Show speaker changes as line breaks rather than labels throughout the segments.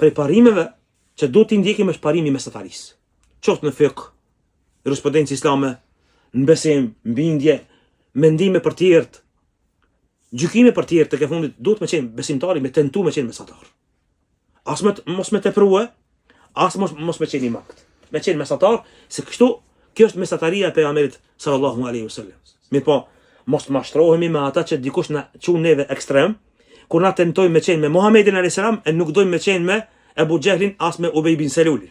prej parimeve që duhet t'i ndjekim është parimi mesatarisë. Qoftë në fiqh, jurisprudencë islame, në besim, bindje, mendime për tjertë, gjykime për tjertë, tek e fundit duhet me qenë besimtari, me tentu me qenë mesatar. Mos me teprue, as mos me qenë i makt. Me qenë mesatar, se kështu, kjo është mesataria e pejgamberit sallallahu alaihi wasallam. Mirë po, mos mashtrohemi me ata që dikush na çon neve ekstrem, kur na tentojmë me qenë me Muhamedit alayhis salam, e nuk dojmë me qenë me Ebu Gjehlin as me Ubej bin Selulin.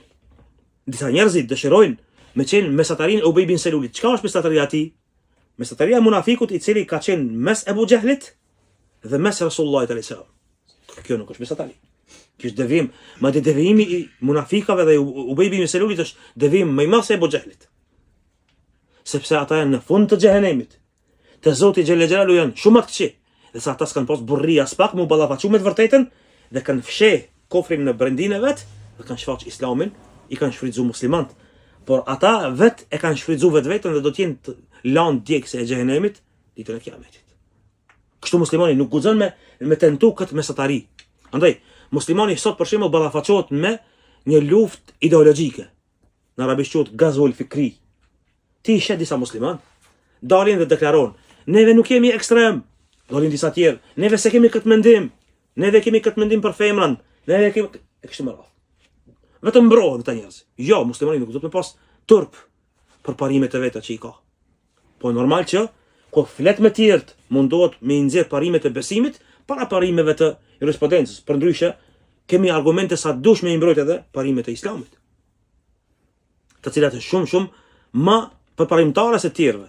Disa njerëzit dëshirojnë me qenë mesatarin e Ubej bin Selulit. Çka është mesataria ati? Mesataria e munafikut i cili ka qenë mes Ebu Gjehlit dhe mes Rasulullahit alayhis salam. Kjo nuk është mesatari. Kjo është devijim. Madje devijimi i munafikave dhe Ubej bin Selulit është devijim më i madh se Ebu Gjehlit. Sepse ata janë në fund të xhehenemit. Te Zoti xhelle xhelalu janë shumë të këqij. Dhe sa ata s'kan pas burri as pak mu ballafaqu me të vërtetën dhe kanë fsheh kofrin në brendin e vet dhe kanë shfaq islamin, i kanë shfrytzu muslimant. Por ata vet e kanë shfrytzu vetveten dhe do të jenë të lanë djegse e xhehenemit ditën e kiametit. Kështu muslimani nuk guxon me tentu këtë mesatari. Andaj, muslimani sot për shembull ballafaqohet me një luftë ideologjike. Në arabisht quhet gazul fikri. Ti shet disa musliman, dalin dhe deklaron, neve nuk jemi ekstrem. Dalin disa tjerë, neve se kemi këtë mendim, neve kemi këtë mendim për femrën, neve kemi e kështu me radhë. Vetëm mbrohen këta njerëz. Jo, muslimani nuk do të pas turp për parimet e veta që i ka. Po normal që kur flet me tjerët mundohet me i nxjerr parimet e besimit para parimeve të jurisprudencës. Përndryshe, kemi argumente sa dush me i mbrojt edhe parimet e islamit, të cilat është shumë më përparimtare se tjerëve.